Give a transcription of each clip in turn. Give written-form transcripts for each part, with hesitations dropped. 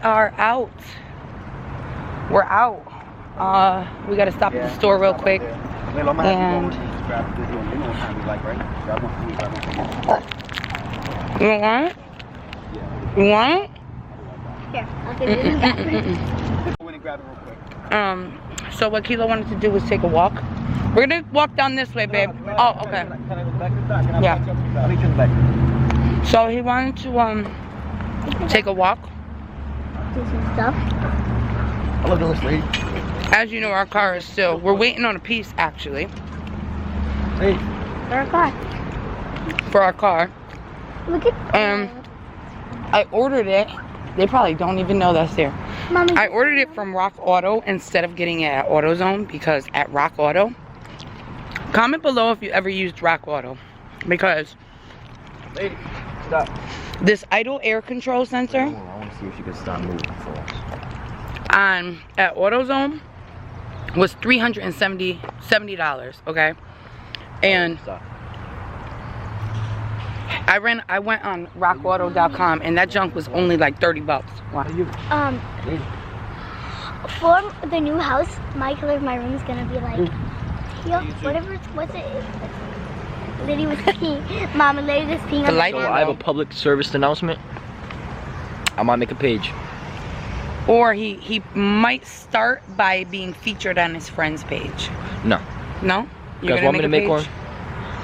are out. We're out. We gotta stop at the store real quick. And you want it? You want it? Here, I'll give you that. Go in and grab it real quick. So what Kilo wanted to do was take a walk. We're gonna walk down this way, babe. Oh, okay. Yeah. So he wanted to take a walk. Do some stuff. I love this lady. As you know, our car is still. We're waiting on a piece actually. Hey. For a car. For our car. Look at. I ordered it. They probably don't even know that's there. Mommy. I ordered it from Rock Auto instead of getting it at AutoZone because at Rock Auto. Comment below if you ever used Rock Auto because Lady, stop. this idle air control sensor I want to see if she can stop moving for us. at AutoZone was $370, okay? And Stop. I went on rockauto.com and that junk was only like 30 bucks. Wow. For the new house, my color of my room is gonna be like teal, whatever it's, what's it? Lady was peeing. Mama, lady was peeing The on the light- So I have a public service announcement. I might make a page. Or he might start by being featured on his friend's page. No. No? You guys want me to make one?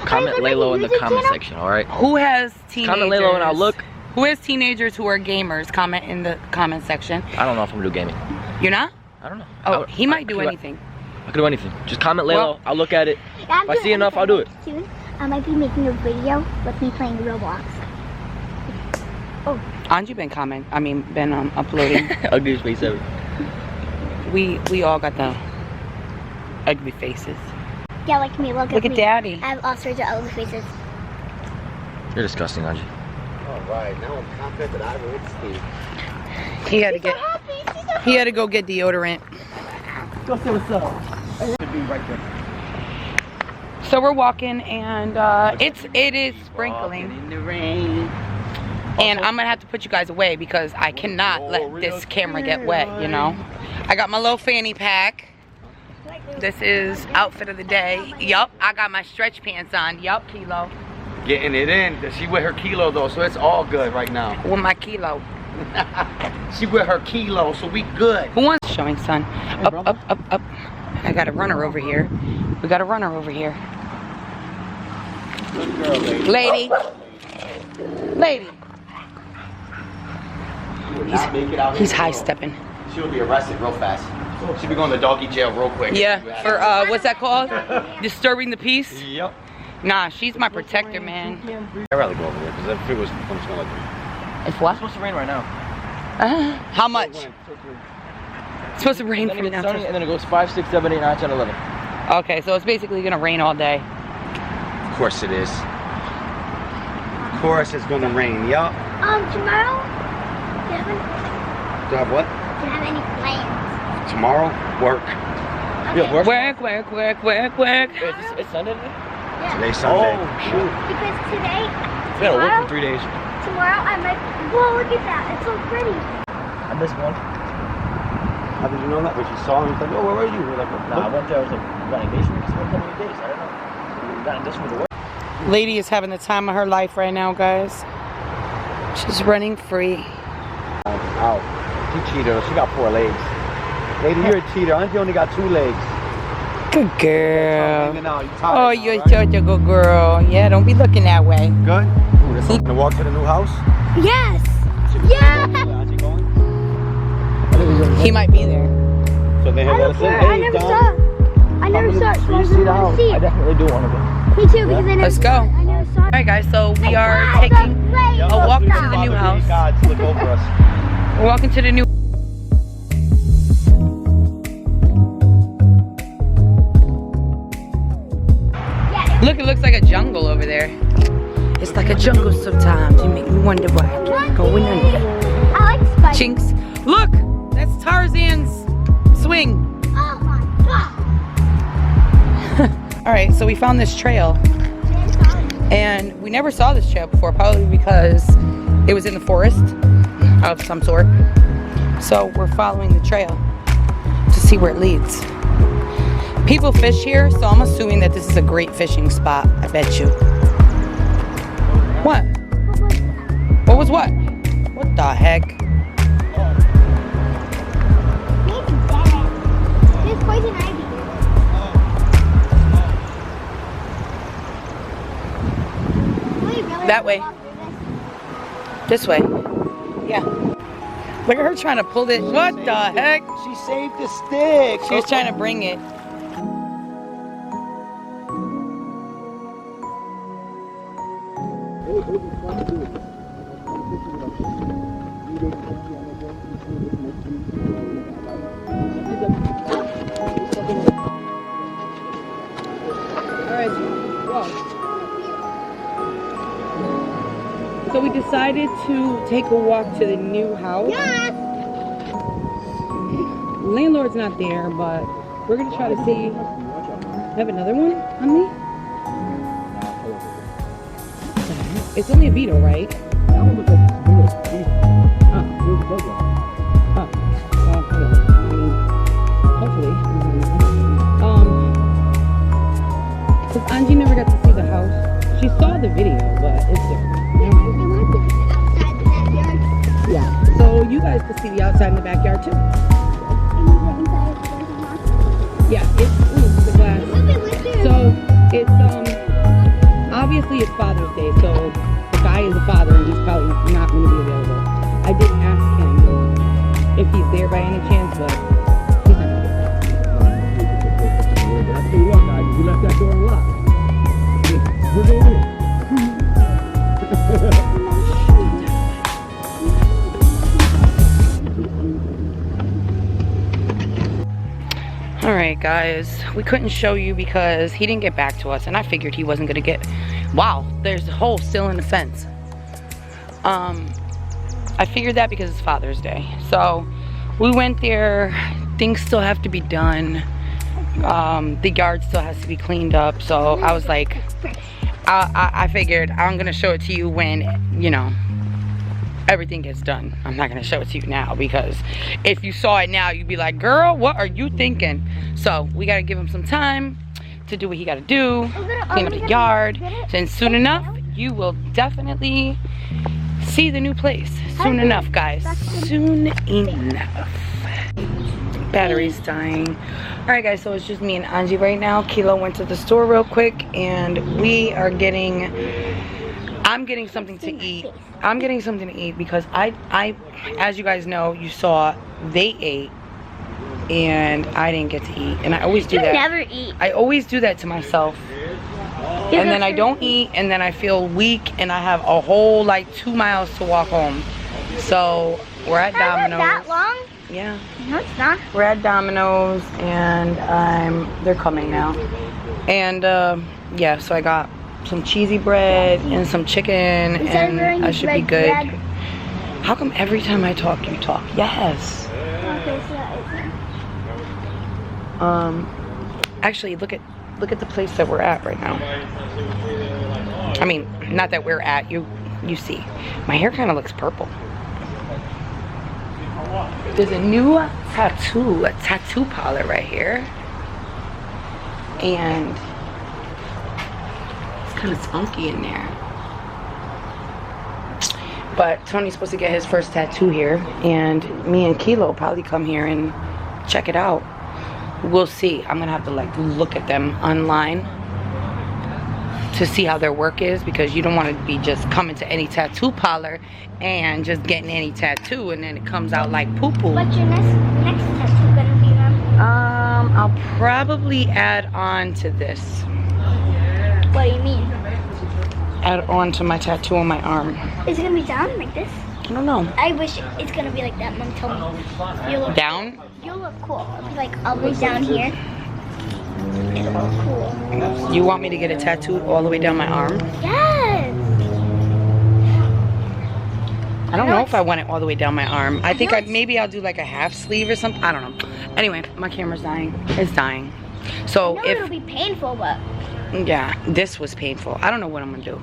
Comment Hey, lay low in the YouTube comment channel? section, alright? Who has teenagers? Comment lay low and I'll look. Who has teenagers who are gamers? Comment in the comment section. I don't know if I'm gonna do gaming. You're not? I don't know. Oh, he might I do could anything. I could do anything. Just comment lay Well- low. I'll look at it. Yeah, If I see enough, I'll do it. Soon, I might be making a video with me playing Roblox. Angie been uploading. Ugly face ever. we all got the ugly faces. Yeah, like me. Look Look at at me. Daddy. I have all sorts of ugly faces. You're disgusting, Angie. Alright, now I'm confident that I will escape. He had to get. He had to go get deodorant. Go see what's up. Should be right there. So we're walking and it is sprinkling. In the rain. And I'm gonna have to put you guys away because I cannot let this camera get wet, you know. I got my little fanny pack. This is outfit of the day. Yup, I got my stretch pants on. Yup, Kilo. Getting it in. She with her kilo though, so it's all good right now. With my Kilo. She with her kilo, so we good. Who wants showing sun? Up, up, up, up. I got a runner over here. We got a runner over here. Good girl, lady. Lady. He's high stepping. stepping. She'll be arrested real fast. She'll be going to doggy jail real quick. Yeah, for what's that called? Disturbing the peace? Yep. Nah, she's my protector, man. I'd rather go over there because if it was I'm just gonna let It's what? It's supposed to rain right now. How much? It's supposed to rain Then from it gets now. sunny and then it goes 5, 6, 7, 8, 9, 10, 11. Okay, so it's basically gonna rain all day. Of course it is. Of course it's gonna rain. Yup. Tomorrow, Do you have what? do you have any plans? Tomorrow? Work. Yeah, work. Work. Wait, it's Sunday today? Yeah. Today's Sunday. Oh, shoot. Because today, We gotta work for 3 days. tomorrow I might. Whoa, look at that! It's so pretty. I missed one. How did you know that? When she saw him, she's like, oh, where were you? We're like, Nah, I went there, I was like, we got engagement for how many days? I don't know. We got engagement to work. Lady is having the time of her life right now, guys. She's running free. Out. She cheated. She got 4 legs. Lady, you're a cheater. Auntie only got 2 legs. Good girl. Hanging out. You tired Oh, now, you're right? such a good girl. Yeah, don't be looking that way. Good? Ooh, this gonna walk to the new house? Yes. Yes. Auntie going? He might be there. So they I have don't us care. in. I never saw. I never saw it. So I You see really the want house? to see I it. definitely do want to go. Me too, because I never. Let's saw go. it. I never saw it. Alright guys, so we are Wow, taking the place a looks walk to nice. the new house. God, look over us. We're walking to the new. Look, it looks like a jungle over there. It's like a jungle sometimes. You make me wonder why I keep going under. I like spiders. Chinks. Look, that's Tarzan's swing. Oh my god. All right, so we found this trail, and we never saw this trail before, probably because it was in the forest of some sort. So we're following the trail to see where it leads. People fish here, so I'm assuming that this is a great fishing spot. I bet you. What? What was what? What the heck? Maybe that. There's poison ivy. Wait, really? That way. This way. Yeah. Look at her trying to pull it. What the heck? She saved the stick. She was trying to bring it. So we decided to take a walk to the new house. Yes. Landlord's not there, but we're gonna try to see. Have another one on me? It's only a beetle, right? That one looks like it's good. Oh. Where's the bug one? Oh. Well, whatever. I mean, hopefully. Because Angie never got to see the house. She saw the video, but it's different. Outside the backyard. Yeah. So you guys can see the outside in the backyard too. Yeah, it's the glass. So it's obviously it's Father's Day, so the guy is a father and he's probably not going to be available. I did ask him if he's there by any chance, but he's not going to be there. But I tell you what, guys, you left that door unlocked. We're going in. Alright guys, we couldn't show you because he didn't get back to us and I figured he wasn't gonna get. Wow, there's a hole still in the fence. I figured that because it's Father's Day. So we went there, things still have to be done. The yard still has to be cleaned up, so I was like, I figured I'm gonna show it to you when, you know, everything gets done. I'm not gonna show it to you now because if you saw it now, you'd be like, girl, what are you thinking? So we gotta give him some time to do what he gotta do, clean up the yard. Then soon enough, you will definitely see the new place. Soon enough, guys. Soon enough. Battery's dying. Alright guys, so it's just me and Angie right now. Kilo went to the store real quick and we are getting, I'm getting something to eat. I'm getting something to eat because I as you guys know, you saw, they ate and I didn't get to eat. And I always do that. You never eat. I always do that to myself. And then I don't eat and then I feel weak and I have a whole like 2 miles to walk home. So we're at Domino's. That long? Yeah. No, it's not. We're at Domino's and they're coming now. And yeah, so I got some cheesy bread and some chicken and I should be good. How come every time I talk you talk? Yes. Actually look at the place that we're at right now. I mean, not that we're at, you see. My hair kind of looks purple. There's a new tattoo parlor right here. And it's kind of spunky in there. But Tony's supposed to get his first tattoo here. And me and Kilo probably come here and check it out. We'll see. I'm gonna have to like look at them online to see how their work is, because you don't want to be just coming to any tattoo parlor and just getting any tattoo and then it comes out like poo-poo. What's your next tattoo gonna be, Mom? I'll probably add on to this. What do you mean? Add on to my tattoo on my arm. Is it gonna be down like this? I don't know. I wish it's gonna be like that. Mom told me. You look Down? You look cool. Like all the way down here. It'll look cool. You want me to get a tattoo all the way down my arm? Yes. I don't know if I want it all the way down my arm. I think maybe I'll do like a half sleeve or something. I don't know. Anyway, my camera's dying. It's dying. So I know it'll be painful, but yeah, this was painful. I don't know what I'm gonna do.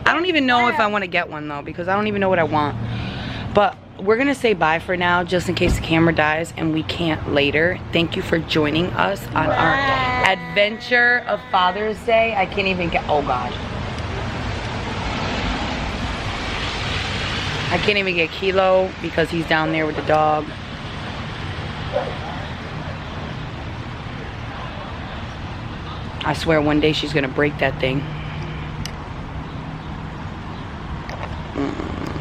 I don't even know if I want to get one though, because I don't even know what I want. But we're gonna say bye for now, just in case the camera dies and we can't later. Thank you for joining us on our adventure of Father's Day. I can't even get, oh God. I can't even get Kilo because he's down there with the dog. I swear one day she's gonna break that thing.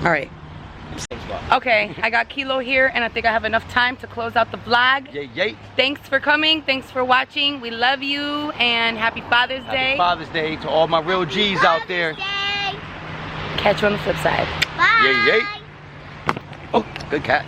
All right. Okay, I got Kilo here, and I think I have enough time to close out the vlog. Yay, yay. Thanks for coming. Thanks for watching. We love you, and happy Father's Day. Happy Father's Day to all my real G's out there. Day. Catch you on the flip side. Bye. Yay, yay. Oh, good catch.